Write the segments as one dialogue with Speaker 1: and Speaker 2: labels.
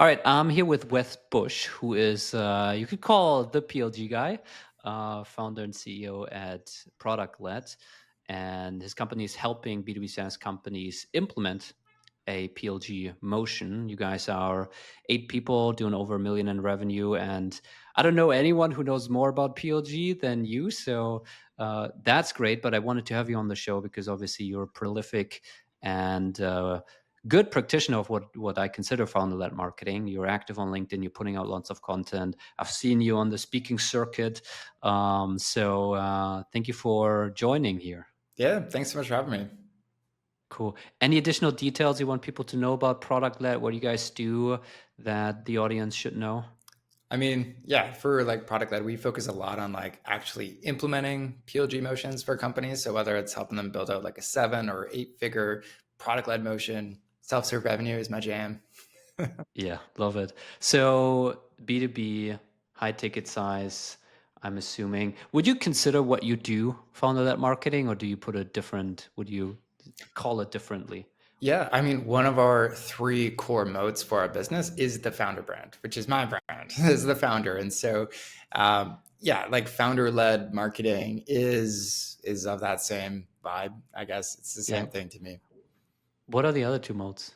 Speaker 1: All right, I'm here with Wes Bush, who is, you could call the PLG guy, founder and CEO at ProductLed. And his company is helping B2B SaaS companies implement a PLG motion. You guys are 8 people doing over 1 million in revenue. And I don't know anyone who knows more about PLG than you. So that's great. But I wanted to have you on the show because obviously you're prolific and good practitioner of what I consider founder-led marketing. You're active on LinkedIn. You're putting out lots of content. I've seen you on the speaking circuit. So thank you for joining here.
Speaker 2: Yeah, thanks so much for having me.
Speaker 1: Cool. Any additional details you want people to know about ProductLed? What do you guys do that the audience should know?
Speaker 2: I mean, yeah, for like product led, we focus a lot on like actually implementing PLG motions for companies. So whether it's helping them build out like a 7 or 8 figure product led motion, self-serve revenue is my jam.
Speaker 1: Yeah, love it. So B2B, high ticket size, I'm assuming. Would you consider what you do founder-led marketing, or do you would you call it differently?
Speaker 2: Yeah, I mean, one of our 3 core modes for our business is the founder brand, which is my brand, is the founder. And so, yeah, like founder-led marketing is of that same vibe. I guess it's the
Speaker 1: Yeah.
Speaker 2: same thing to me.
Speaker 1: What are the other two modes?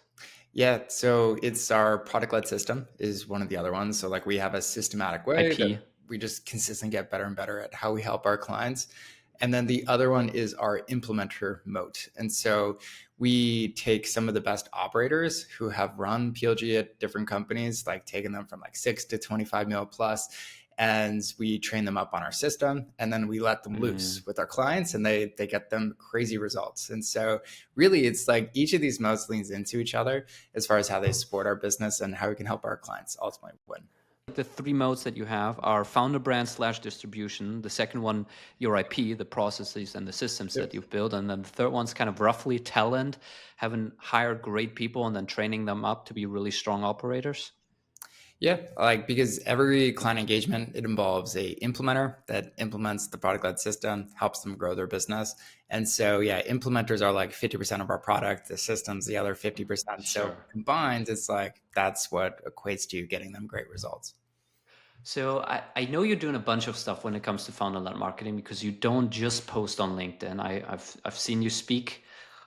Speaker 2: Yeah, so it's our product-led system is one of the other ones. So like we have a systematic way that
Speaker 1: IP.
Speaker 2: we just consistently get better and better at how we help our clients. And then the other one is our implementer moat. And so we take some of the best operators who have run PLG at different companies, like taking them from like 6 to 25 mil plus, and we train them up on our system, and then we let them loose with our clients, and they get them crazy results. And so really it's like each of these modes leans into each other as far as how they support our business and how we can help our clients ultimately win.
Speaker 1: The 3 modes that you have are founder brand / distribution. The second one, your IP, the processes and the systems that you've built. And then the third one's kind of roughly talent, having hired great people and then training them up to be really strong operators.
Speaker 2: Yeah, like because every client engagement, it involves a implementer that implements the product-led system, helps them grow their business. And so, yeah, implementers are like 50% of our product, the system's the other 50%. So
Speaker 1: Sure.
Speaker 2: combined, it's like that's what equates to getting them great results.
Speaker 1: So I know you're doing a bunch of stuff when it comes to founder-led marketing because you don't just post on LinkedIn. I've seen you speak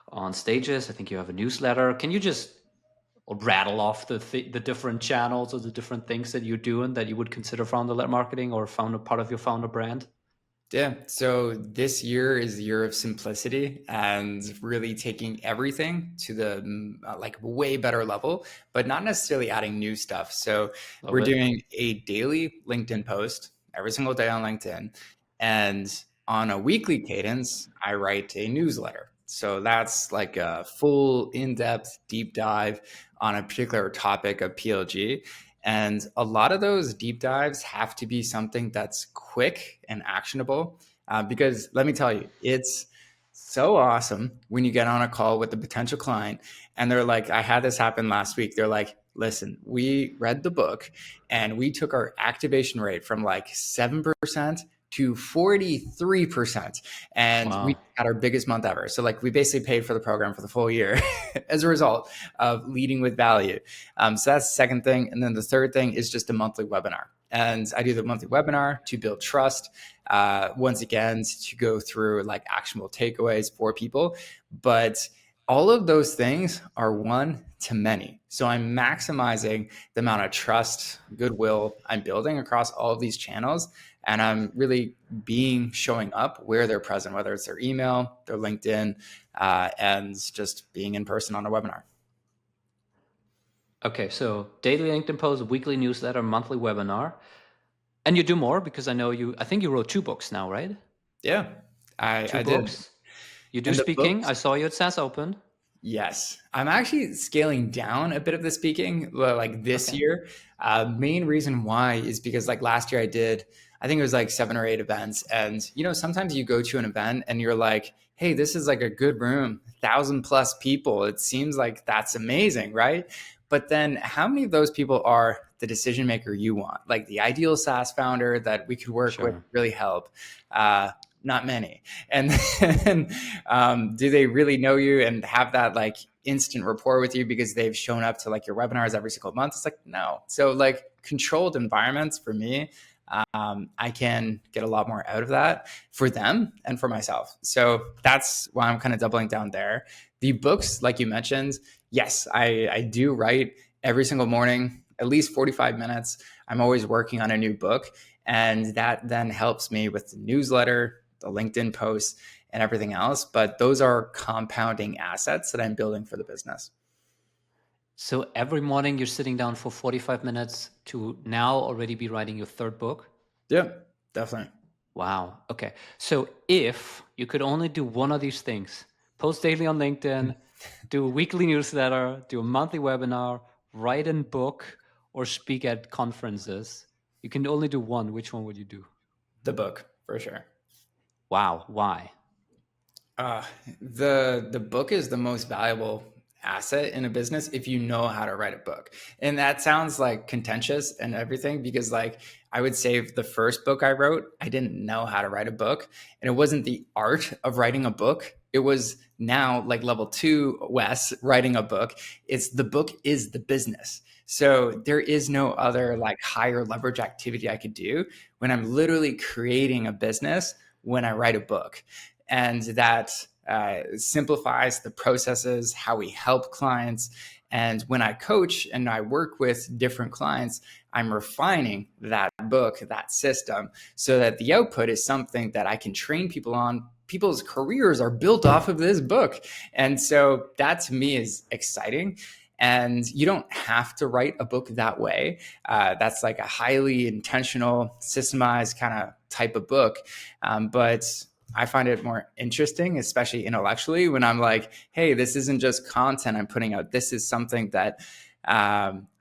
Speaker 1: on stages. I think you have a newsletter. Can you just rattle off the different channels or the different things that you're doing that you would consider founder-led marketing or founder part of your founder brand?
Speaker 2: Yeah. So this year is the year of simplicity and really taking everything to the like way better level, but not necessarily adding new stuff. So
Speaker 1: Love
Speaker 2: we're
Speaker 1: it.
Speaker 2: doing a daily LinkedIn post every single day on LinkedIn. And on a weekly cadence, I write a newsletter. So that's like a full in-depth deep dive on a particular topic of PLG. And a lot of those deep dives have to be something that's quick and actionable. Because let me tell you, it's so awesome when you get on a call with a potential client and they're like, I had this happen last week. They're like, listen, we read the book and we took our activation rate from like 7% to 43%. And we
Speaker 1: Wow.
Speaker 2: had our biggest month ever. So like we basically paid for the program for the full year as a result of leading with value. So that's the second thing. And then the third thing is just a monthly webinar. And I do the monthly webinar to build trust, once again, to go through like actionable takeaways for people. But all of those things are one to many. So I'm maximizing the amount of trust, goodwill I'm building across all of these channels. And I'm really showing up where they're present, whether it's their email, their LinkedIn, and just being in person on a webinar.
Speaker 1: Okay, so daily LinkedIn post, weekly newsletter, monthly webinar. And you do more because I think you wrote 2 books now, right?
Speaker 2: Yeah,
Speaker 1: Two
Speaker 2: I did.
Speaker 1: books. You do
Speaker 2: And the
Speaker 1: speaking.
Speaker 2: books,
Speaker 1: I saw you at SaaS Open.
Speaker 2: yes. I'm actually scaling down a bit of the speaking like this
Speaker 1: Okay.
Speaker 2: year. Main reason why is because like last year I think it was like 7 or 8 events. And, sometimes you go to an event and you're like, hey, this is like a good room, 1,000+ people. It seems like that's amazing, right? But then how many of those people are the decision maker you want? Like the ideal SaaS founder that we could work with,
Speaker 1: Sure.
Speaker 2: really help. Uh, Not many. And then do they really know you and have that like instant rapport with you because they've shown up to like your webinars every single month? It's like, no. So like controlled environments for me, I can get a lot more out of that for them and for myself. So that's why I'm kind of doubling down there. The books, like you mentioned, yes, I do write every single morning, at least 45 minutes. I'm always working on a new book. And that then helps me with the newsletter, the LinkedIn posts, and everything else. But those are compounding assets that I'm building for the business.
Speaker 1: So every morning you're sitting down for 45 minutes to now already be writing your third book?
Speaker 2: Yeah, definitely.
Speaker 1: Wow. Okay. So if you could only do one of these things, post daily on LinkedIn, do a weekly newsletter, do a monthly webinar, write a book, or speak at conferences, you can only do one. Which one would you do?
Speaker 2: The book, for sure.
Speaker 1: Wow. Why?
Speaker 2: Uh, the book is the most valuable asset in a business if you know how to write a book. And that sounds like contentious and everything because like I would say the first book I wrote, I didn't know how to write a book. And it wasn't the art of writing a book. It was now like level 2 Wes writing a book. It's the book is the business. So there is no other like higher leverage activity I could do when I'm literally creating a business when I write a book. And that simplifies the processes, how we help clients. And when I coach and I work with different clients, I'm refining that book, that system, so that the output is something that I can train people on. People's careers are built off of this book. And so that to me is exciting. And you don't have to write a book that way. That's like a highly intentional, systemized kind of type of book. But I find it more interesting, especially intellectually, when I'm like, hey, this isn't just content I'm putting out. This is something that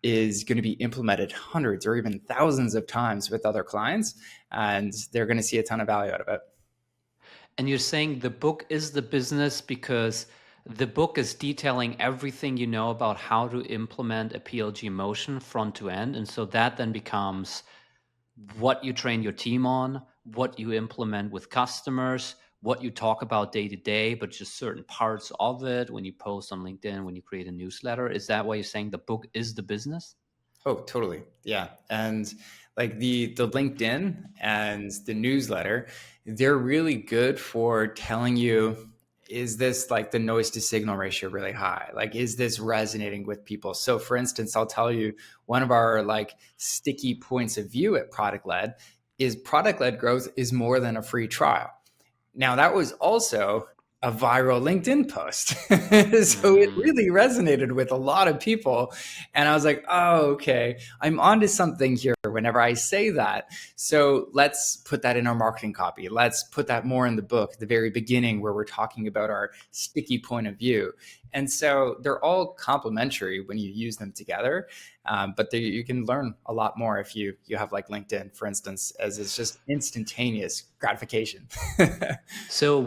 Speaker 2: is going to be implemented hundreds or even thousands of times with other clients, and they're going to see a ton of value out of it.
Speaker 1: And you're saying the book is the business because the book is detailing everything you know about how to implement a PLG motion front to end. And so that then becomes what you train your team on, what you implement with customers, what you talk about day to day, but just certain parts of it when you post on LinkedIn, when you create a newsletter. Is that why you're saying the book is the business?
Speaker 2: Oh, totally. Yeah. And like the LinkedIn and the newsletter, they're really good for telling you, is this like the noise to signal ratio really high? Like, is this resonating with people? So for instance, I'll tell you one of our like sticky points of view at ProductLed is product-led growth is more than a free trial. Now, that was also a viral LinkedIn post. So it
Speaker 1: Mm.
Speaker 2: really resonated with a lot of people. And I was like, oh, okay, I'm onto something here whenever I say that. So let's put that in our marketing copy. Let's put that more in the book, the very beginning, where we're talking about our sticky point of view. And so they're all complementary when you use them together. But you can learn a lot more if you have like LinkedIn, for instance, as it's just instantaneous gratification.
Speaker 1: So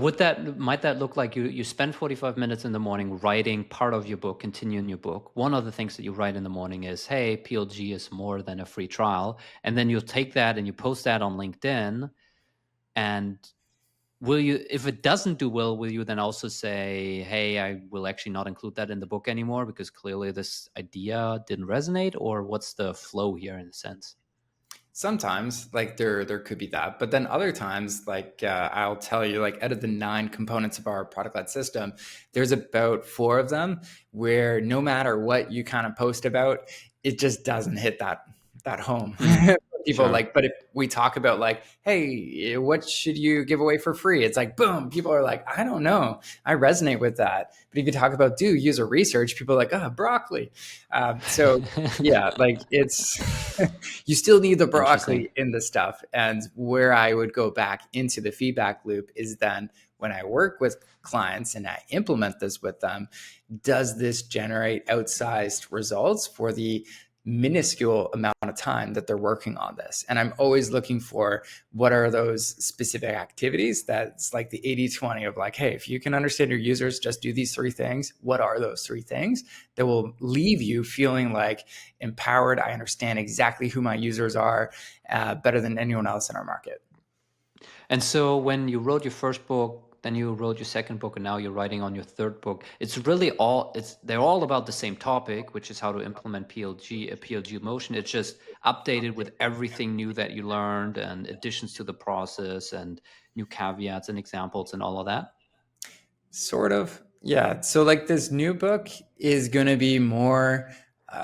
Speaker 1: might that look like you spend 45 minutes in the morning writing part of your book, continuing your book. One of the things that you write in the morning is, hey, PLG is more than a free trial. And then you'll take that and you post that on LinkedIn. And will you, if it doesn't do well, will you then also say, hey, I will actually not include that in the book anymore because clearly this idea didn't resonate? Or what's the flow here in a sense?
Speaker 2: Sometimes like there could be that, but then other times like I'll tell you, like out of the 9 components of our product-led system, there's about 4 of them where no matter what you kind of post about, it just doesn't hit that home.
Speaker 1: Mm,
Speaker 2: People
Speaker 1: sure.
Speaker 2: like, but if we talk about like, hey, what should you give away for free, it's like boom, people are like, I don't know, I resonate with that. But if you talk about do user research, people are like, oh, broccoli. So yeah, like it's you still need the
Speaker 1: Interesting.
Speaker 2: broccoli in the stuff. And where I would go back into the feedback loop is then when I work with clients and I implement this with them, does this generate outsized results for the minuscule amount of time that they're working on this? And I'm always looking for what are those specific activities that's like the 80-20 of like, hey, if you can understand your users, just do these 3 things. What are those 3 things that will leave you feeling like empowered? I understand exactly who my users are better than anyone else in our market.
Speaker 1: And so when you wrote your first book, then you wrote your second book, and now you're writing on your third book, it's really they're all about the same topic, which is how to implement PLG, a PLG motion. It's just updated with everything new that you learned and additions to the process and new caveats and examples and all of that.
Speaker 2: Sort of. Yeah. So like this new book is going to be more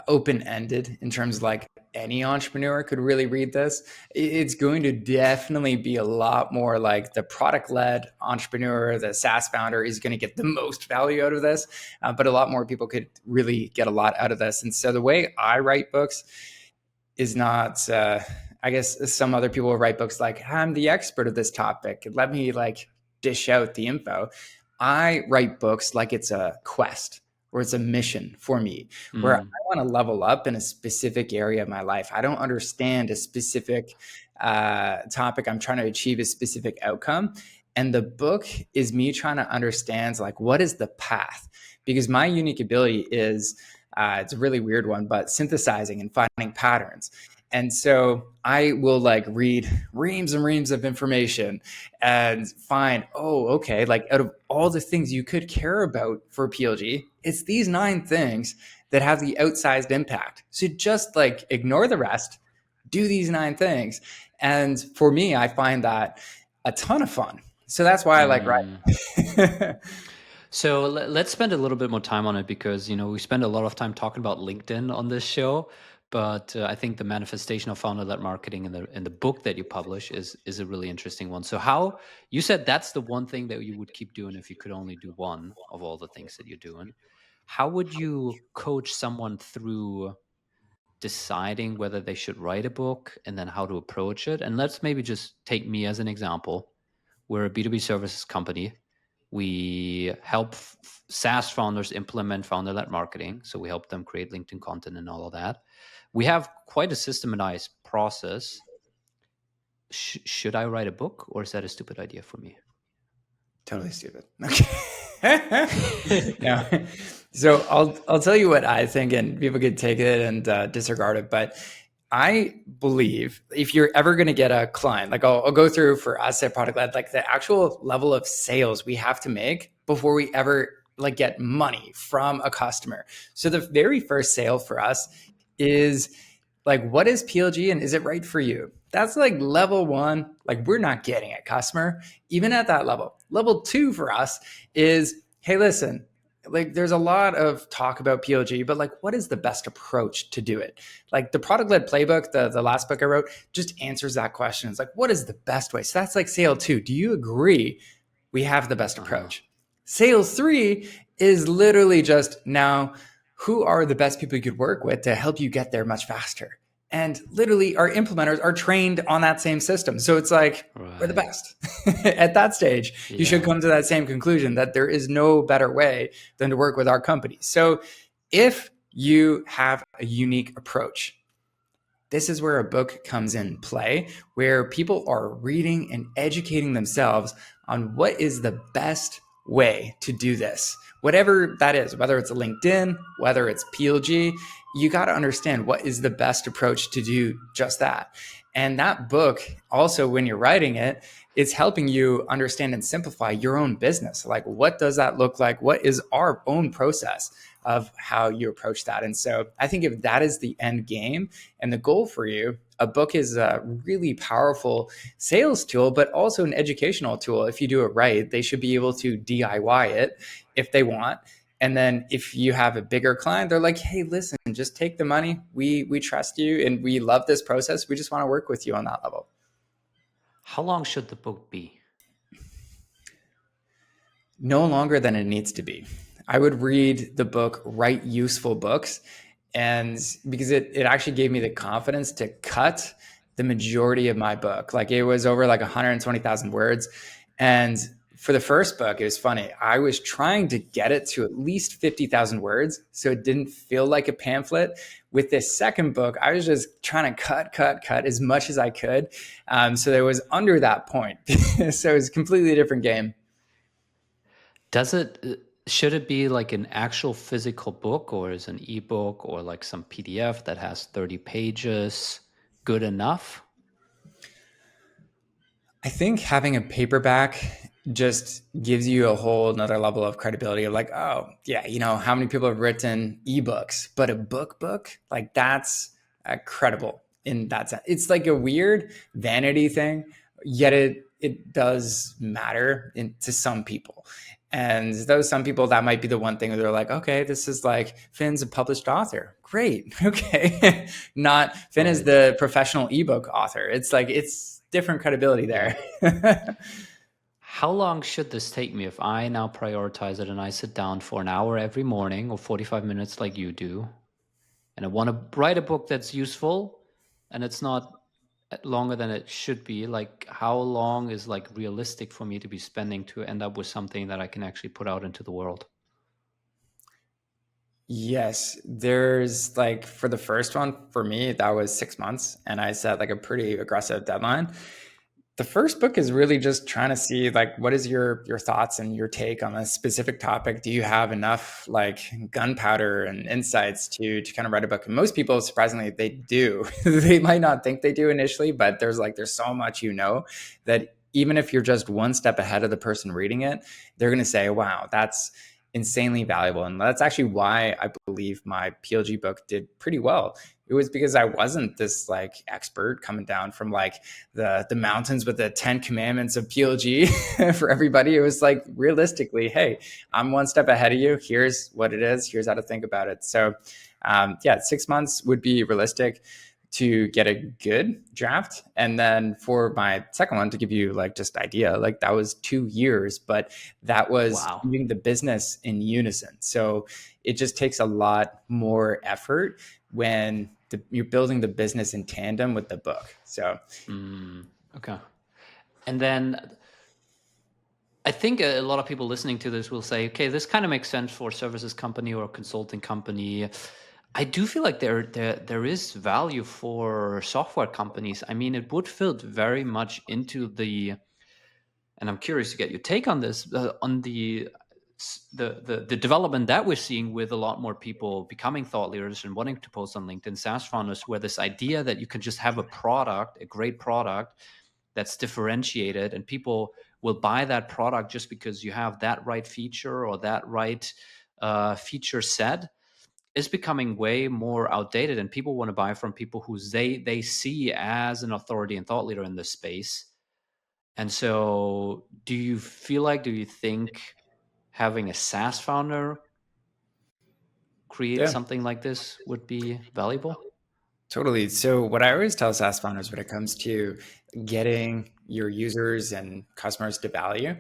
Speaker 2: open-ended in terms of like any entrepreneur could really read this. It's going to definitely be a lot more like the product-led entrepreneur, the SaaS founder is going to get the most value out of this, but a lot more people could really get a lot out of this. And so the way I write books is not I guess some other people will write books like I'm the expert of this topic, let me like dish out the info. I write books like it's a quest or it's a mission for me, where I want to level up in a specific area of my life. I don't understand a specific topic. I'm trying to achieve a specific outcome, and the book is me trying to understand like what is the path, because my unique ability is it's a really weird one, but synthesizing and finding patterns. And so I will like read reams and reams of information and find, oh, okay, like out of all the things you could care about for PLG, it's these 9 things that have the outsized impact. So just like ignore the rest, do these 9 things. And for me, I find that a ton of fun. So that's why I like writing.
Speaker 1: So let's spend a little bit more time on it, because we spend a lot of time talking about LinkedIn on this show, but I think the manifestation of founder-led marketing in the book that you publish is a really interesting one. So how you said that's the one thing that you would keep doing if you could only do one of all the things that you're doing. How would you coach someone through deciding whether they should write a book and then how to approach it? And let's maybe just take me as an example. We're a B2B services company. We help SaaS founders implement founder-led marketing. So we help them create LinkedIn content and all of that. We have quite a systematized process. Should I write a book, or is that a stupid idea for me?
Speaker 2: Totally stupid. Okay. No. So I'll tell you what I think, and people could take it and disregard it. But I believe if you're ever going to get a client, like I'll go through for us at ProductLed, like the actual level of sales we have to make before we ever like get money from a customer. So the very first sale for us is like, what is PLG and is it right for you? That's like level 1. Like we're not getting a customer even at that level. Level 2 for us is, hey, listen, like there's a lot of talk about PLG, but like what is the best approach to do it? Like the product-led playbook, the last book I wrote, just answers that question. It's like, what is the best way? So that's like sale 2. Do you agree we have the best approach? Sales 3 is literally just now, who are the best people you could work with to help you get there much faster? And literally our implementers are trained on that same system. So it's like, we're the best. At that stage, you should come to that same conclusion that there is no better way than to work with our company. So if you have a unique approach, this is where a book comes in play, where people are reading and educating themselves on what is the best way to do this. Whatever that is, whether it's a LinkedIn, whether it's PLG, you got to understand what is the best approach to do just that. And that book also, when you're writing it, it's helping you understand and simplify your own business. Like, what does that look like? What is our own process of how you approach that? And so I think if that is the end game and the goal for you, a book is a really powerful sales tool, but also an educational tool. If you do it right, they should be able to DIY it if they want. And then if you have a bigger client, they're like, hey, listen, just take the money. We trust you and we love this process. We just want to work with you on that level.
Speaker 1: How long should the book be?
Speaker 2: No longer than it needs to be. I would read the book, write useful books, and because it actually gave me the confidence to cut the majority of my book. Like it was over like 120,000 words. And for the first book, it was funny. I was trying to get it to at least 50,000 words, so it didn't feel like a pamphlet. With this second book, I was just trying to cut as much as I could. So it was under that point. So it was a completely different game.
Speaker 1: Should it be like an actual physical book, or is an ebook or like some PDF that has 30 pages good enough?
Speaker 2: I think having a paperback just gives you a whole another level of credibility of like, oh yeah, how many people have written ebooks, but a book, like that's credible in that sense. It's like a weird vanity thing, yet it does matter to some people. And those some people, that might be the one thing where they're like, okay, this is like Finn's a published author. Great. Okay. Not Finn is
Speaker 1: Right.
Speaker 2: the professional ebook author. It's like, it's different credibility
Speaker 1: Yeah.
Speaker 2: there.
Speaker 1: How long should this take me if I now prioritize it and I sit down for an hour every morning or 45 minutes like you do, and I want to write a book that's useful and it's not longer than it should be? Like, how long is like realistic for me to be spending to end up with something that I can actually put out into the world?
Speaker 2: Yes, there's like for the first one, for me, that was 6 months. And I set like a pretty aggressive deadline. The first book is really just trying to see like what is your thoughts and your take on a specific topic. Do you have enough like gunpowder and insights to kind of write a book? And most people, surprisingly, they do. They might not think they do initially, but there's so much that even if you're just one step ahead of the person reading it, they're going to say, wow, that's insanely valuable. And that's actually why I believe my PLG book did pretty well. It was because I wasn't this like expert coming down from like the mountains with the 10 commandments of PLG for everybody. It was like realistically, hey, I'm one step ahead of you. Here's what it is. Here's how to think about it. So yeah, 6 months would be realistic to get a good draft. And then for my second one, to give you like just idea, like that was 2 years, but that was
Speaker 1: Wow.
Speaker 2: doing the business in unison. So it just takes a lot more effort when you're building the business in tandem with the book. So
Speaker 1: Okay. And then I think a lot of people listening to this will say, okay, this kind of makes sense for a services company or a consulting company. I do feel like there is value for software companies. I mean, it would fit very much into the, and I'm curious to get your take on this, on the development that we're seeing with a lot more people becoming thought leaders and wanting to post on LinkedIn, SaaS founders, where this idea that you can just have a product, a great product that's differentiated, and people will buy that product just because you have that right feature or that right feature set, is becoming way more outdated, and people want to buy from people who they see as an authority and thought leader in this space. And so do you think having a SaaS founder create
Speaker 2: yeah,
Speaker 1: something like this would be valuable?
Speaker 2: totally. So what I always tell SaaS founders when it comes to getting your users and customers to value,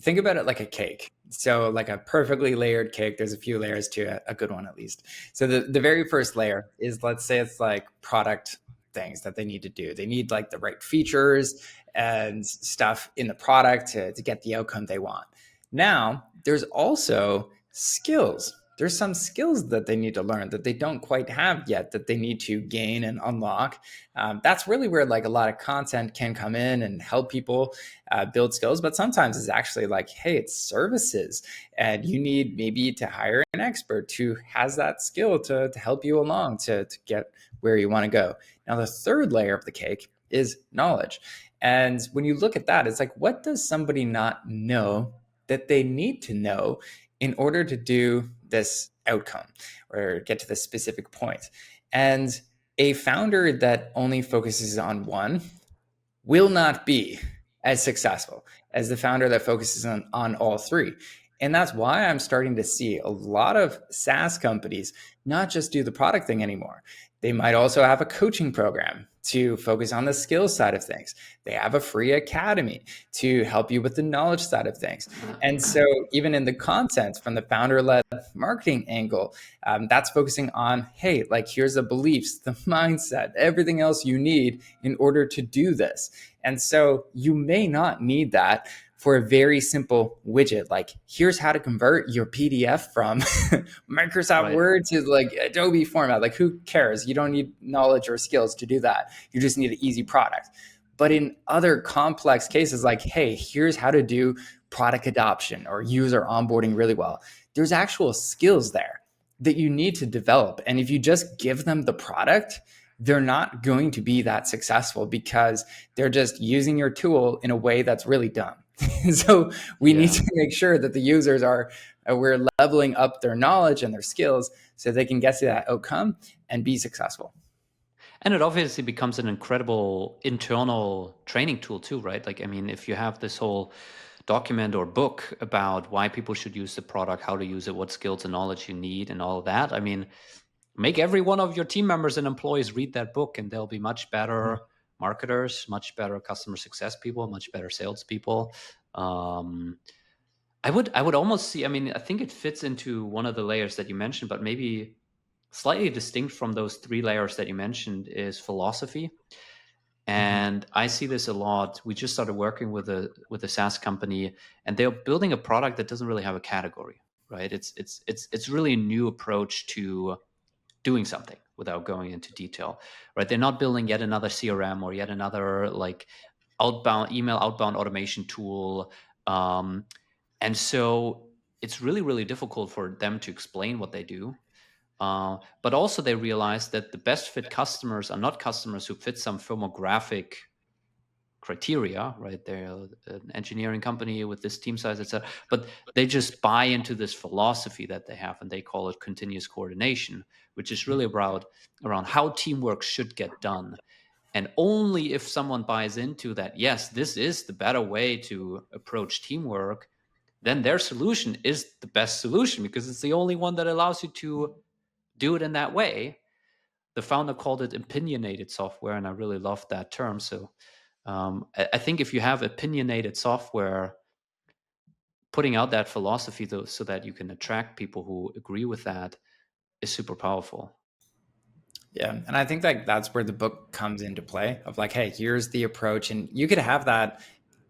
Speaker 2: think about it like a cake. So like a perfectly layered cake, there's a few layers to a good one at least. So the very first layer is, let's say it's like product things that they need to do. They need like the right features and stuff in the product to get the outcome they want. Now, there's also skills. There's some skills that they need to learn that they don't quite have yet that they need to gain and unlock. That's really where like a lot of content can come in and help people build skills. But sometimes it's actually like, hey, it's services, and you need maybe to hire an expert who has that skill to help you along to get where you want to go. Now, the third layer of the cake is knowledge. And when you look at that, it's like, what does somebody not know that they need to know in order to do this outcome or get to this specific point? And a founder that only focuses on one will not be as successful as the founder that focuses on all three. And that's why I'm starting to see a lot of SaaS companies not just do the product thing anymore. They might also have a coaching program to focus on the skills side of things. They have a free academy to help you with the knowledge side of things. And so, even in the content from the founder led marketing angle, that's focusing on, hey, like here's the beliefs, the mindset, everything else you need in order to do this. And so, you may not need that for a very simple widget. Like, here's how to convert your PDF from Microsoft
Speaker 1: Right.
Speaker 2: Word to like Adobe format. Like, who cares? You don't need knowledge or skills to do that. You just need an easy product. But in other complex cases, like, hey, here's how to do product adoption or user onboarding really well, there's actual skills there that you need to develop. And if you just give them the product, they're not going to be that successful because they're just using your tool in a way that's really dumb. So we need
Speaker 1: Yeah.
Speaker 2: to make sure that the users are, we're leveling up their knowledge and their skills so they can get to that outcome and be successful.
Speaker 1: And it obviously becomes an incredible internal training tool too, right? Like, I mean, if you have this whole document or book about why people should use the product, how to use it, what skills and knowledge you need, and all of that, I mean, make every one of your team members and employees read that book, and they'll be much better marketers, much better customer success people, much better salespeople. Um, I would almost see. I mean, I think it fits into one of the layers that you mentioned, but maybe slightly distinct from those three layers that you mentioned is philosophy. And I see this a lot. We just started working with a SaaS company, and they're building a product that doesn't really have a category, right? It's really a new approach to doing something without going into detail, right? They're not building yet another CRM or yet another like outbound automation tool. And so it's really difficult for them to explain what they do. But also they realize that the best fit customers are not customers who fit some firmographic criteria, right? They're an engineering company with this team size, etc. But they just buy into this philosophy that they have, and they call it continuous coordination, which is really about around how teamwork should get done. And only if someone buys into that, yes, this is the better way to approach teamwork, then their solution is the best solution because it's the only one that allows you to do it in that way. The founder called it opinionated software, and I really loved that term. So I think if you have opinionated software, putting out that philosophy though, so that you can attract people who agree with that is super powerful.
Speaker 2: Yeah. And I think that that's where the book comes into play of like, hey, here's the approach. And you could have that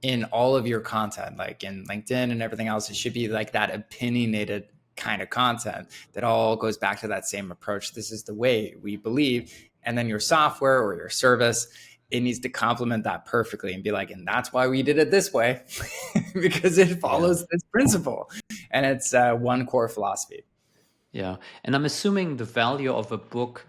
Speaker 2: in all of your content, like in LinkedIn and everything else. It should be like that opinionated kind of content that all goes back to that same approach. This is the way we believe. And then your software or your service, it needs to complement that perfectly and be like, and that's why we did it this way, because it
Speaker 1: Yeah.
Speaker 2: follows this principle. And it's one core philosophy.
Speaker 1: Yeah. And I'm assuming the value of a book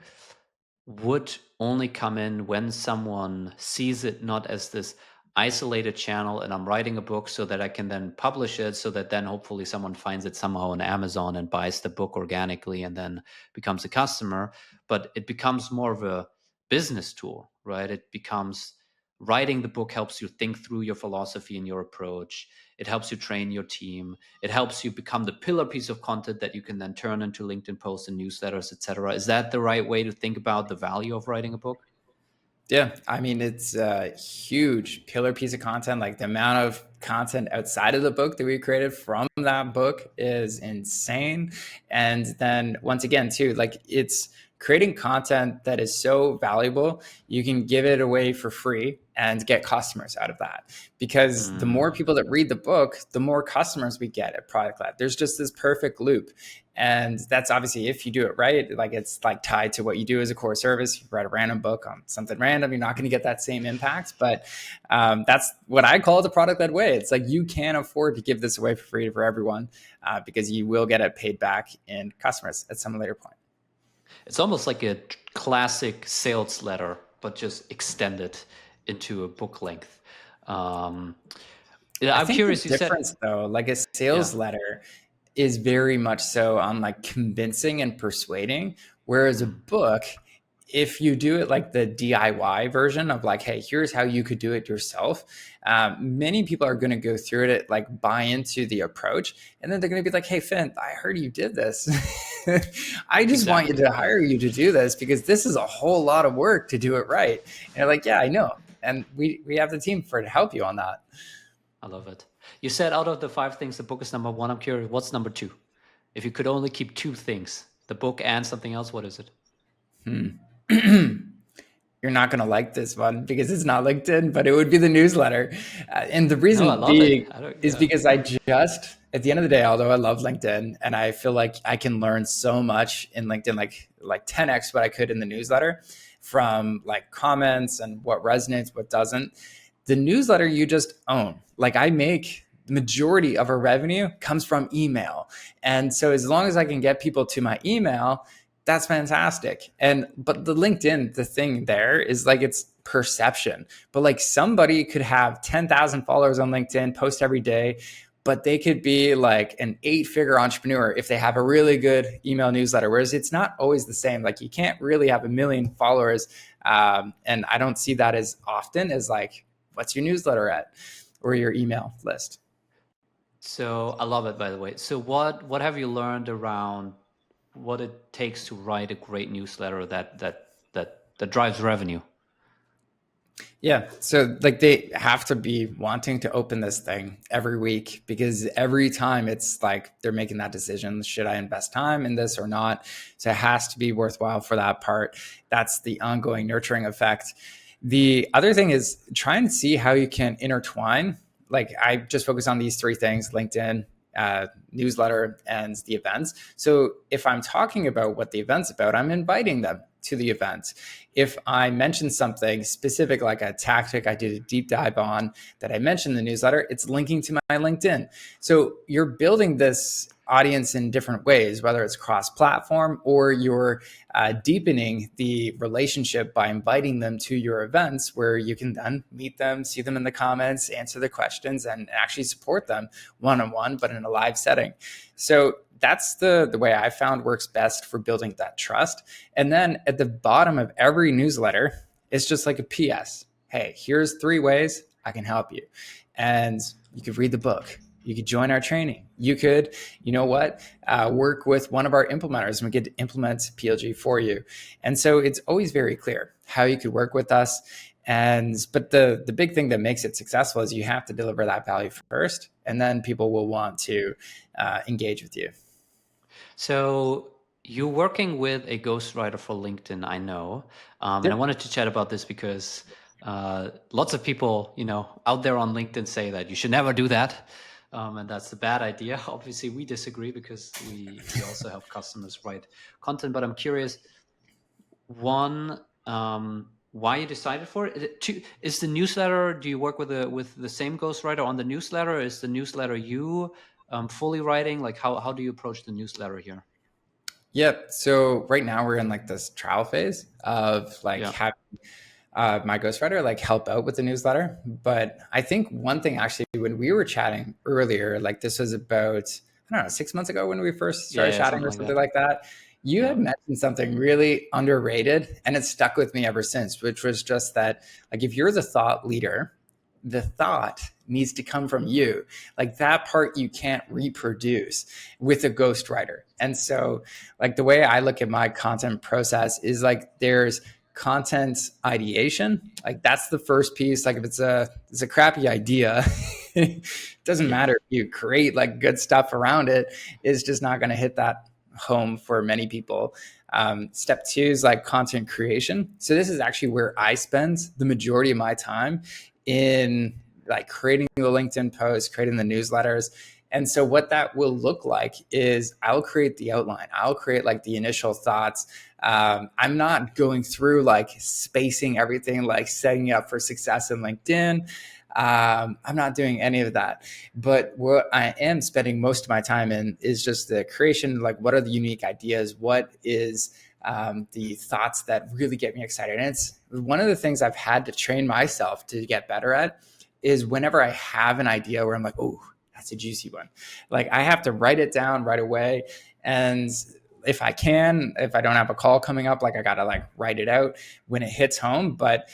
Speaker 1: would only come in when someone sees it not as this isolated channel and I'm writing a book so that I can then publish it so that then hopefully someone finds it somehow on Amazon and buys the book organically and then becomes a customer. But it becomes more of a business tool, right? It becomes writing the book helps you think through your philosophy and your approach. It helps you train your team. It helps you become the pillar piece of content that you can then turn into LinkedIn posts and newsletters, etc. Is that the right way to think about the value of writing a book?
Speaker 2: Yeah, I mean, it's a huge pillar piece of content. Like the amount of content outside of the book that we created from that book is insane. And then once again, too, like it's creating content that is so valuable, you can give it away for free and get customers out of that. Because the more people that read the book, the more customers we get at ProductLed. There's just this perfect loop. And that's obviously if you do it right, like it's like tied to what you do as a core service. You write a random book on something random, you're not going to get that same impact. But that's what I call the product-led way. It's like you can't afford to give this away for free for everyone because you will get it paid back in customers at some later point.
Speaker 1: It's almost like a classic sales letter, but just extended into a book length. Um, yeah,
Speaker 2: I
Speaker 1: I'm
Speaker 2: think the
Speaker 1: curious. You said,
Speaker 2: difference though, like a
Speaker 1: yeah.
Speaker 2: sales letter is very much so on like convincing and persuading. Whereas a
Speaker 1: Mm.
Speaker 2: book, if you do it like the DIY version of like, hey, here's how you could do it yourself, many people are going to go through it, like buy into the approach. And then they're going to be like, hey, Finn, I heard you did this. I just want you
Speaker 1: Exactly.
Speaker 2: to hire you to do this because this is a whole lot of work to do it right. And you're like, yeah, I know. And we have the team for to help you on that.
Speaker 1: I love it. You said out of the five things, the book is number one. I'm curious, what's number two? If you could only keep two things, the book and something else, what is it?
Speaker 2: You're not going to like this one because it's not LinkedIn, but it would be the newsletter. And the
Speaker 1: No, I
Speaker 2: reason
Speaker 1: love it.
Speaker 2: being
Speaker 1: I don't,
Speaker 2: is
Speaker 1: yeah.
Speaker 2: because I just, at the end of the day, although I love LinkedIn and I feel like I can learn so much in LinkedIn, like 10x what I could in the newsletter from like comments and what resonates, what doesn't. The newsletter you just own. Like I make the majority of our revenue comes from email. And so as long as I can get people to my email, That's fantastic. But the LinkedIn, the thing there is like it's perception. But like somebody could have 10,000 followers on LinkedIn, post every day, but they could be like an 8-figure entrepreneur if they have a really good email newsletter. Whereas it's not always the same. Like you can't really have 1 million followers. And I don't see that as often as like, what's your newsletter at or your email list?
Speaker 1: So I love it, by the way. So what have you learned around what it takes to write a great newsletter that drives revenue?
Speaker 2: Yeah. So like they have to be wanting to open this thing every week because every time it's like they're making that decision. Should I invest time in this or not? So it has to be worthwhile for that part. That's the ongoing nurturing effect. The other thing is try and see how you can intertwine. Like I just focus on these 3 things: LinkedIn, newsletter, and the events. So if I'm talking about what the event's about, I'm inviting them to the event. If I mention something specific, like a tactic I did a deep dive on that I mentioned in the newsletter, it's linking to my LinkedIn. So you're building this audience in different ways, whether it's cross-platform or you're deepening the relationship by inviting them to your events where you can then meet them, see them in the comments, answer the questions, and actually support them one-on-one, but in a live setting. So that's the way I found works best for building that trust. And then at the bottom of every newsletter, it's just like a PS. Hey, here's 3 ways I can help you. And you could read the book. You could join our training. You could, work with one of our implementers and we could implement PLG for you. And so it's always very clear how you could work with us. But the big thing that makes it successful is you have to deliver that value first, and then people will want to engage with you.
Speaker 1: So you're working with a ghostwriter for LinkedIn, I know, and I wanted to chat about this because lots of people, out there on LinkedIn say that you should never do that, and that's a bad idea. Obviously, we disagree because we also help customers write content. But I'm curious, one, why you decided for it? Is the newsletter? Do you work with the same ghostwriter on the newsletter? Is the newsletter you fully writing? Like how do you approach the newsletter here?
Speaker 2: Yep. So right now we're in like this trial phase of like
Speaker 1: Yeah.
Speaker 2: having my ghostwriter like help out with the newsletter. But I think one thing actually, when we were chatting earlier, like this was about, I don't know, 6 months ago when we first
Speaker 1: Yeah,
Speaker 2: started
Speaker 1: yeah,
Speaker 2: chatting
Speaker 1: something
Speaker 2: or
Speaker 1: like
Speaker 2: something
Speaker 1: that.
Speaker 2: like that, you
Speaker 1: Yeah.
Speaker 2: had mentioned something really underrated and it's stuck with me ever since, which was just that like if you're the thought leader, the thought needs to come from you. Like that part you can't reproduce with a ghostwriter. And so like the way I look at my content process is like there's content ideation. Like that's the first piece. Like if it's a crappy idea, it doesn't
Speaker 1: Yeah.
Speaker 2: matter if you create like good stuff around it, it's just not going to hit that home for many people. Step 2 is like content creation. So this is actually where I spend the majority of my time in like creating the LinkedIn posts, creating the newsletters. And so what that will look like is I'll create the outline. I'll create like the initial thoughts. I'm not going through like spacing everything, like setting you up for success in LinkedIn. I'm not doing any of that. But what I am spending most of my time in is just the creation. Like, what are the unique ideas? What is the thoughts that really get me excited? And it's one of the things I've had to train myself to get better at is whenever I have an idea where I'm like, oh, that's a juicy one. Like I have to write it down right away. And if I don't have a call coming up, like I got to like write it out when it hits home. But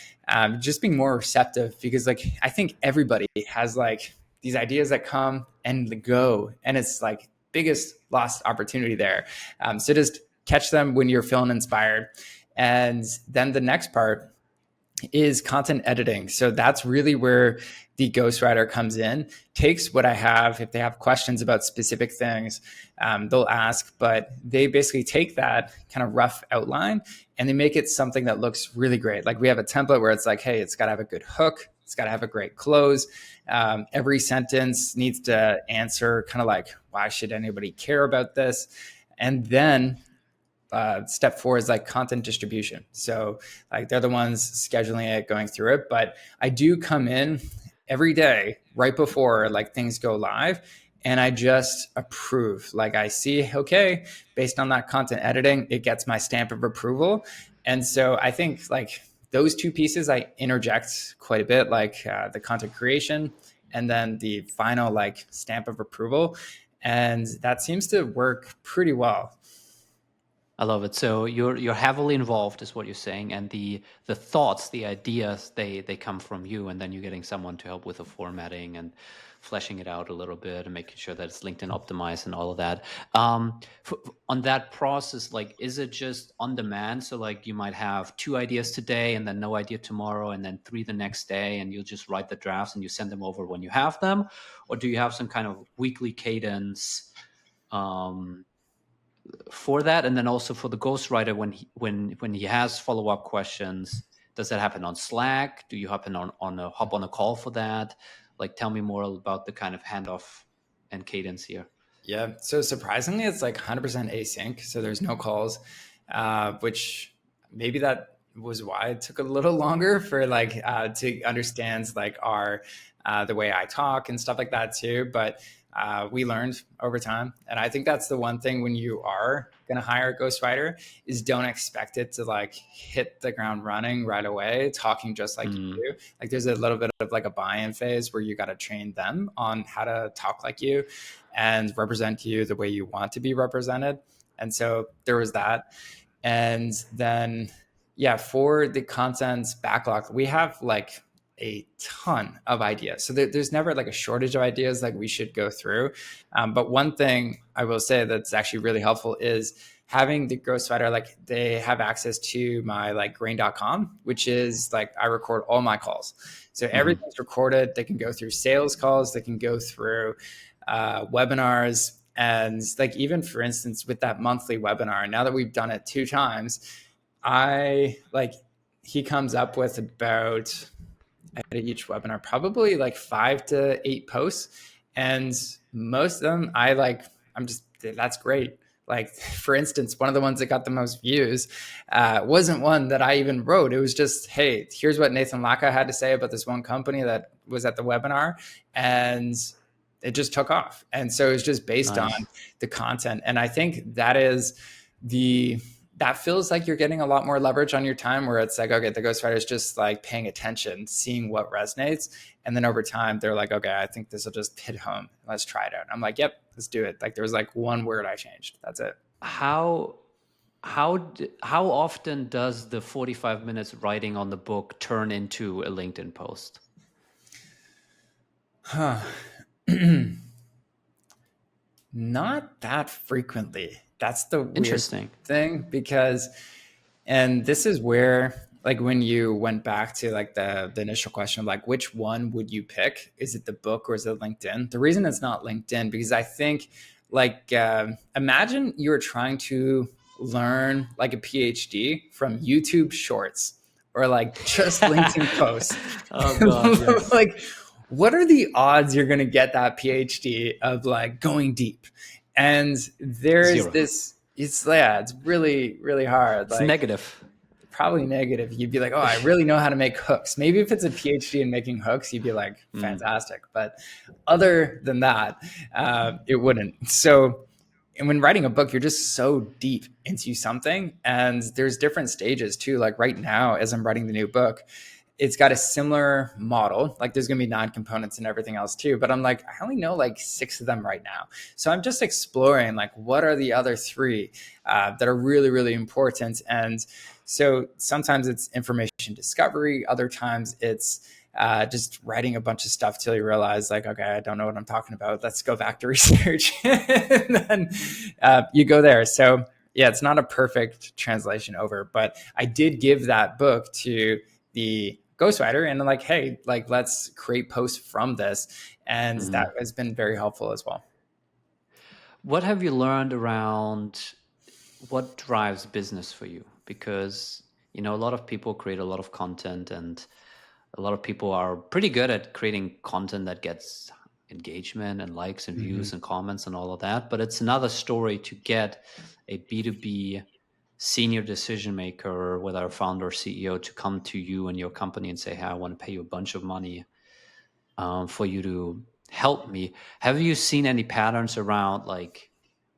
Speaker 2: just being more receptive because like I think everybody has like these ideas that come and go. And it's like biggest lost opportunity there. So just catch them when you're feeling inspired. And then the next part is content editing. So that's really where the ghostwriter comes in, takes what I have. If they have questions about specific things, they'll ask, but they basically take that kind of rough outline and they make it something that looks really great. Like we have a template where it's like, hey, it's got to have a good hook. It's got to have a great close. Every sentence needs to answer kind of like, why should anybody care about this? And then step 4 is like content distribution. So like they're the ones scheduling it, going through it. But I do come in every day right before like things go live and I just approve. Like I see, okay, based on that content editing, it gets my stamp of approval. And so I think like those two pieces I interject quite a bit, like the content creation and then the final like stamp of approval. And that seems to work pretty well.
Speaker 1: I love it. So you're heavily involved, is what you're saying, and the thoughts, the ideas, they come from you, and then you're getting someone to help with the formatting and fleshing it out a little bit and making sure that it's LinkedIn optimized and all of that. On that process, like, is it just on demand? So like you might have 2 ideas today, and then no idea tomorrow, and then 3 the next day, and you'll just write the drafts and you send them over when you have them, or do you have some kind of weekly cadence? For that, and then also for the ghostwriter, when he has follow-up questions, does that happen on Slack? Do you happen hop on a call for that? Like, tell me more about the kind of handoff and cadence here.
Speaker 2: Yeah. So surprisingly, it's like 100% async. So there's no calls, which maybe that was why it took a little longer for like to understand like our the way I talk and stuff like that too. But we learned over time, and I think that's the one thing when you are going to hire a ghostwriter is don't expect it to like hit the ground running right away, talking just like you do. Like there's a little bit of like a buy-in phase where you got to train them on how to talk like you and represent you the way you want to be represented. And so there was that. And then, yeah, for the content backlog, we have like a ton of ideas. So there's never like a shortage of ideas like we should go through. But one thing I will say that's actually really helpful is having the ghostwriter, like they have access to my like grain.com, which is like I record all my calls. So everything's recorded. They can go through sales calls. They can go through webinars. And like, even for instance, with that monthly webinar, now that we've done it 2 times, he comes up with about at each webinar, probably like 5 to 8 posts. And most of them that's great. Like, for instance, one of the ones that got the most views wasn't one that I even wrote. It was just, hey, here's what Nathan Laka had to say about this one company that was at the webinar. And it just took off. And so it's just based on the content. And I think that feels like you're getting a lot more leverage on your time, where it's like, okay, the ghostwriter is just like paying attention, seeing what resonates. And then over time, they're like, okay, I think this will just hit home. Let's try it out. I'm like, yep, let's do it. Like there was like one word I changed. That's it.
Speaker 1: How often does the 45 minutes writing on the book turn into a LinkedIn post?
Speaker 2: Not that frequently. That's the weird
Speaker 1: Interesting
Speaker 2: thing, because, and this is where, like, when you went back to like the initial question of like, which one would you pick? Is it the book or is it LinkedIn? The reason it's not LinkedIn, because I think like, imagine you were trying to learn like a PhD from YouTube shorts or like just LinkedIn posts.
Speaker 1: Oh God, yes.
Speaker 2: Like, what are the odds you're going to get that PhD of like going deep? And there's
Speaker 1: 0.
Speaker 2: it's really, really hard.
Speaker 1: It's
Speaker 2: like
Speaker 1: negative.
Speaker 2: Probably negative. You'd be like, oh, I really know how to make hooks. Maybe if it's a PhD in making hooks, you'd be like, fantastic. But other than that, it wouldn't. So, and when writing a book, you're just so deep into something, and there's different stages too. Like right now, as I'm writing the new book, it's got a similar model. Like there's going to be 9 components and everything else too. But I'm like, I only know like 6 of them right now. So I'm just exploring like, what are the other 3 that are really, really important. And so sometimes it's information discovery. Other times it's just writing a bunch of stuff till you realize like, okay, I don't know what I'm talking about. Let's go back to research. And then you go there. So yeah, it's not a perfect translation over, but I did give that book to the ghostwriter and like, hey, like let's create posts from this. And that has been very helpful as well.
Speaker 1: What have you learned around what drives business for you? Because, a lot of people create a lot of content, and a lot of people are pretty good at creating content that gets engagement and likes and views and comments and all of that. But it's another story to get a B2B senior decision maker, whether a founder or CEO, to come to you and your company and say, hey, I want to pay you a bunch of money for you to help me. Have you seen any patterns around, like,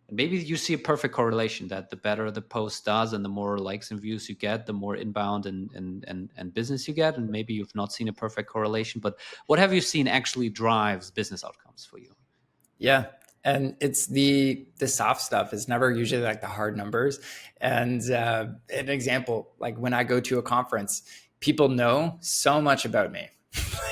Speaker 1: maybe you see a perfect correlation that the better the post does and the more likes and views you get, the more inbound and business you get? And maybe you've not seen a perfect correlation, but what have you seen actually drives business outcomes for you?
Speaker 2: Yeah. And it's the soft stuff. It's never usually like the hard numbers. And an example, like when I go to a conference, people know so much about me.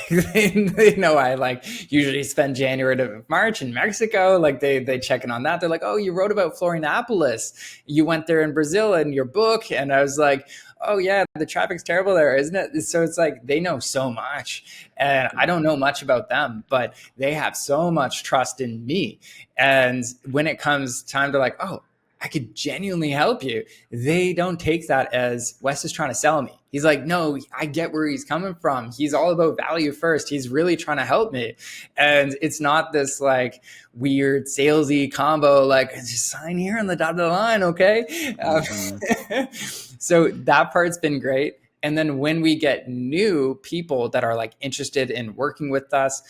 Speaker 2: They know I like usually spend January to March in Mexico. Like they check in on that. They're like, oh, you wrote about Florianopolis. You went there in Brazil in your book. And I was like, oh yeah, the traffic's terrible there, isn't it? So it's like they know so much. And I don't know much about them, but they have so much trust in me. And when it comes time to like, oh, I could genuinely help you, they don't take that as Wes is trying to sell me. He's like, no, I get where he's coming from. He's all about value first. He's really trying to help me. And it's not this like weird salesy combo, like just sign here on the dotted line, okay? So that part's been great. And then when we get new people that are like interested in working with us,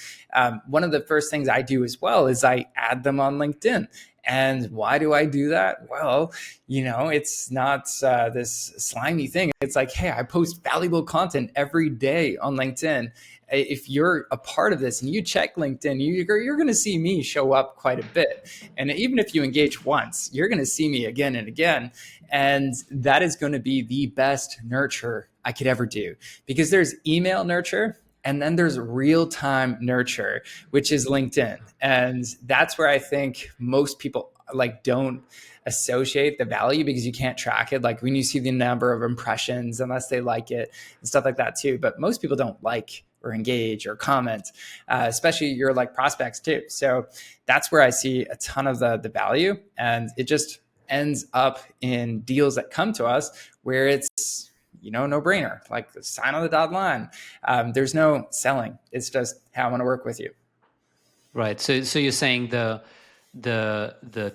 Speaker 2: one of the first things I do as well is I add them on LinkedIn. And why do I do that? Well, it's not this slimy thing. It's like, hey, I post valuable content every day on LinkedIn. If you're a part of this and you check LinkedIn, you're going to see me show up quite a bit. And even if you engage once, you're going to see me again and again. And that is going to be the best nurture I could ever do, because there's email nurture and then there's real-time nurture, which is LinkedIn. And that's where I think most people like don't associate the value, because you can't track it. Like when you see the number of impressions, unless they like it and stuff like that too. But most people don't like or engage or comment, especially your like prospects too. So that's where I see a ton of the value, and it just ends up in deals that come to us where it's, no brainer, like sign on the dotted line. There's no selling. It's just, hey, I want to work with you.
Speaker 1: Right. So you're saying the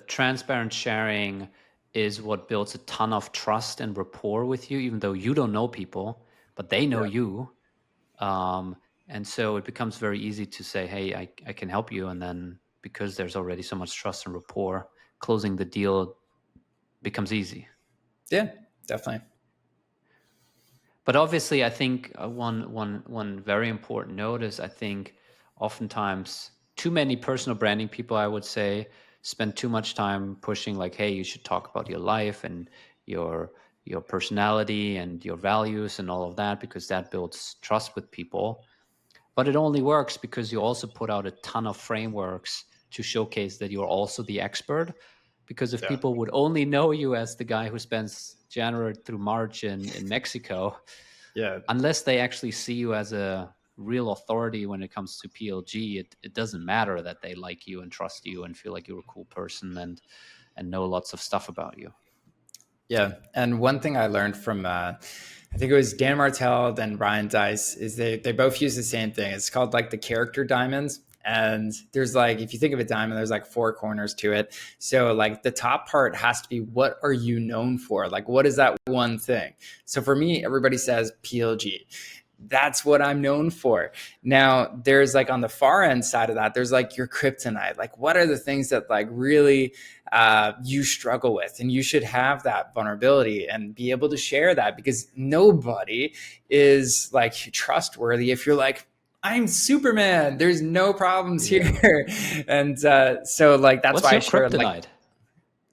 Speaker 1: transparent sharing is what builds a ton of trust and rapport with you, even though you don't know people, but they know
Speaker 2: Yeah.
Speaker 1: you. And so it becomes very easy to say, hey, I can help you. And then because there's already so much trust and rapport, closing the deal becomes easy.
Speaker 2: Yeah, definitely.
Speaker 1: But obviously, I think one very important note is, I think oftentimes too many personal branding people, I would say, spend too much time pushing like, hey, you should talk about your life and your personality and your values and all of that, because that builds trust with people. But it only works because you also put out a ton of frameworks to showcase that you're also the expert. Because if
Speaker 2: Yeah.
Speaker 1: people would only know you as the guy who spends January through March in Mexico,
Speaker 2: Yeah.
Speaker 1: unless they actually see you as a real authority when it comes to PLG, it doesn't matter that they like you and trust you and feel like you're a cool person and know lots of stuff about you.
Speaker 2: Yeah. And one thing I learned from, I think it was Dan Martell and Ryan Deiss, is they both use the same thing. It's called like the character diamonds. And there's like, if you think of a diamond, there's like 4 corners to it. So like the top part has to be, what are you known for? Like, what is that one thing? So for me, everybody says PLG. That's what I'm known for. Now, there's like on the far end side of that, there's like your kryptonite. Like, what are the things that like really you struggle with? And you should have that vulnerability and be able to share that, because nobody is like trustworthy if you're like, I'm Superman, there's no problems here. And so like that's
Speaker 1: What's
Speaker 2: why I
Speaker 1: your
Speaker 2: share like
Speaker 1: kryptonite?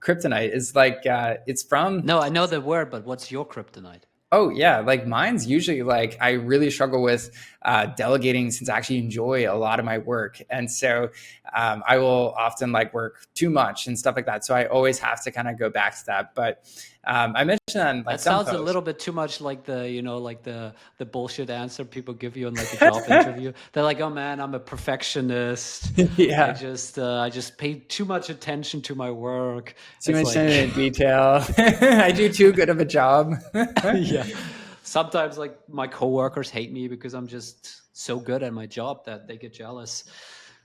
Speaker 2: kryptonite is like it's from.
Speaker 1: No, I know the word, but what's your kryptonite?
Speaker 2: Oh yeah, like mine's usually like I really struggle with delegating, since I actually enjoy a lot of my work, and so I will often like work too much and stuff like that. So I always have to kind of go back to that. But I mentioned on like
Speaker 1: That
Speaker 2: some
Speaker 1: sounds a
Speaker 2: posts.
Speaker 1: little bit too much like like the bullshit answer people give you in like a job interview. They're like, "Oh man, I'm a perfectionist.
Speaker 2: Yeah,
Speaker 1: I just pay too much attention to my work."
Speaker 2: too
Speaker 1: It's
Speaker 2: much
Speaker 1: like,
Speaker 2: in detail. I do too good of a job.
Speaker 1: yeah. Sometimes like my coworkers hate me because I'm just so good at my job that they get jealous.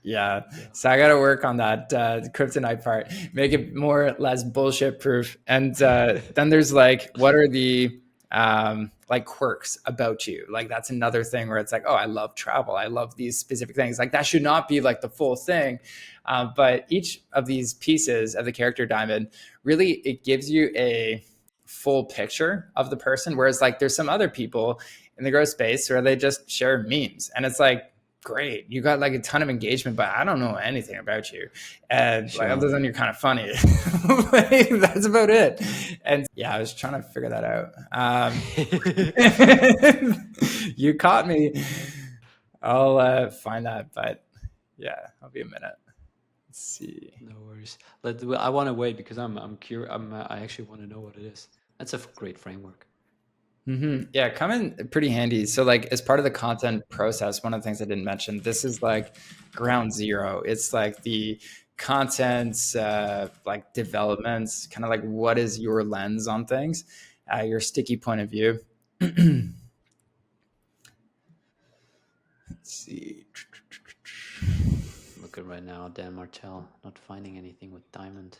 Speaker 2: Yeah. So I got to work on that kryptonite part, make it more or less bullshit proof. And then there's like, what are the like quirks about you. Like that's another thing where it's like, oh, I love travel. I love these specific things. Like that should not be like the full thing. But each of these pieces of the character diamond, really, it gives you a full picture of the person. Whereas like there's some other people in the growth space where they just share memes and it's like, great, you got like a ton of engagement, but I don't know anything about you. And like, other than you're kind of funny, like, that's about it. And yeah, I was trying to figure that out. You caught me. I'll find that, but yeah, I'll be a minute. Let's see.
Speaker 1: No worries. I want to wait because I'm curious. I actually want to know what it is. That's a great framework.
Speaker 2: Yeah, come in pretty handy. So like as part of the content process, one of the things I didn't mention, this is like ground zero. It's like the content like developments, kind of like what is your lens on things, your sticky point of view. Let's see.
Speaker 1: Look at right now, Dan Martell not finding anything with diamond.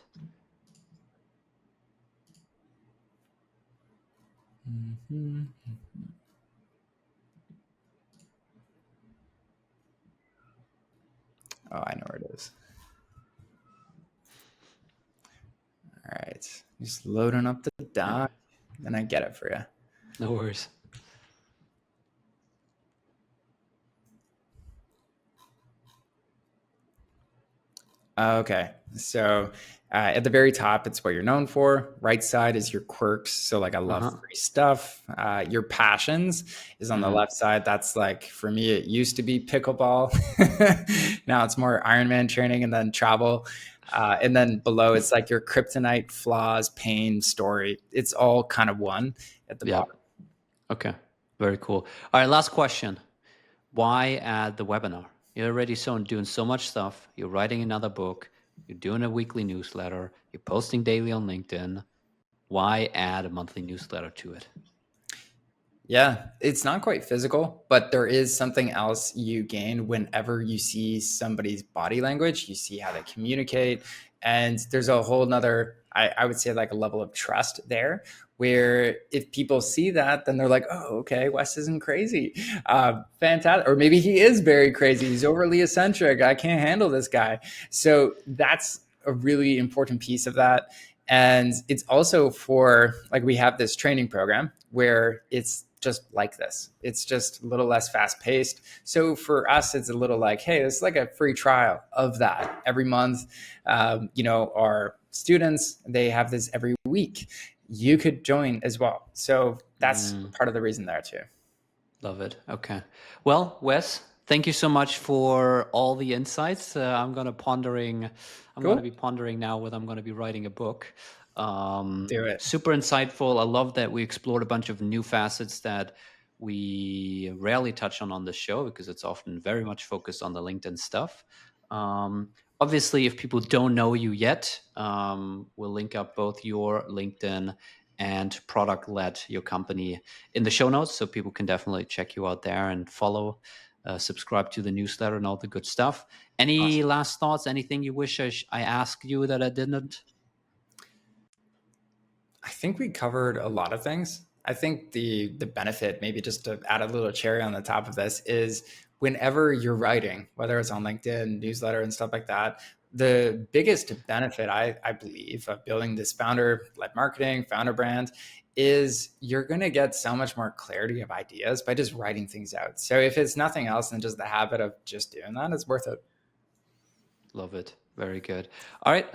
Speaker 2: Oh, I know where it is. All right, just loading up the doc, and I get it for you.
Speaker 1: No worries.
Speaker 2: Okay, so at the very top, it's what you're known for. Right side is your quirks. So like I love free stuff. Your passions is on the left side. That's like, for me, it used to be pickleball. Now it's more Ironman training and then travel. And then below, it's like your kryptonite, flaws, pain, story. It's all kind of one at the bottom.
Speaker 1: Okay, very cool. All right, last question. Why add the webinar? You're already doing so much stuff. You're writing another book. You're doing a weekly newsletter. You're posting daily on LinkedIn. Why add a monthly newsletter to it?
Speaker 2: Yeah, it's not quite physical, but there is something else you gain whenever you see somebody's body language, you see how they communicate. And there's a whole nother, I would say like a level of trust there, where if people see that, then they're like, oh, okay, Wes isn't crazy. Fantastic. Or maybe he is very crazy. He's overly eccentric. I can't handle this guy. So that's a really important piece of that. And it's also for, like, we have this training program where it's just like this. It's just a little less fast paced. So for us, it's a little like, hey, this is like a free trial of that every month. Our students, they have this every week. You could join as well. So that's part of the reason there too.
Speaker 1: Love it. Okay. Well, Wes, thank you so much for all the insights. I'm going to be pondering now whether I'm going to be writing a book.
Speaker 2: Do it.
Speaker 1: Super insightful. I love that we explored a bunch of new facets that we rarely touch on the show because it's often very much focused on the LinkedIn stuff. Obviously, if people don't know you yet, we'll link up both your LinkedIn and ProductLed, your company, in the show notes, so people can definitely check you out there and follow, subscribe to the newsletter and all the good stuff. Any last thoughts? Anything you wish I asked you that I didn't?
Speaker 2: I think we covered a lot of things. I think the benefit, maybe just to add a little cherry on the top of this, is whenever you're writing, whether it's on LinkedIn, newsletter, and stuff like that, the biggest benefit, I believe, of building this founder-led marketing, founder brand, is you're going to get so much more clarity of ideas by just writing things out. So if it's nothing else than just the habit of just doing that, it's worth it.
Speaker 1: Love it. Very good. All right.